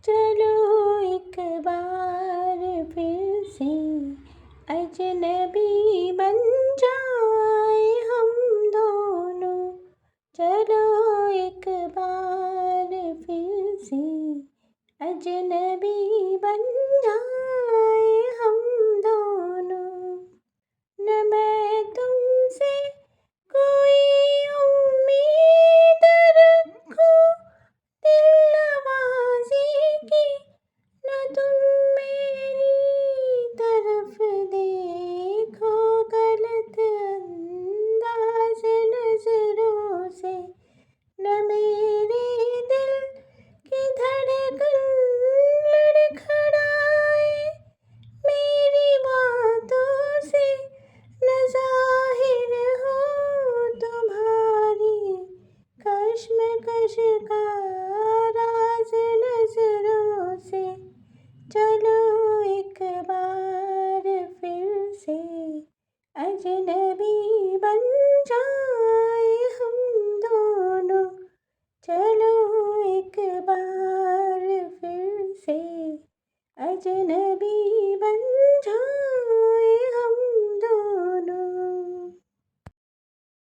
चलो एक बार फिर से अजनबी बन जाए हम दोनों। चलो एक बार फिर से अजनबी बन जाए हम दोनों। न मैं तुमसे कोई उम्मीद रखूं दिल नवाज़ी की, न तुम मेरी तरफ देखो गलत अंदाज़ नज़रों से। न मेरे दिल की धड़कन लड़खड़ाए मेरी बातों से, न ज़ाहिर हो तुम्हारी कश्मकश का राज़ नज़रों से। चलो एक बार फिर से अजनबी बन जाए हम दोनों। चलो एक बार फिर से अजनबी बन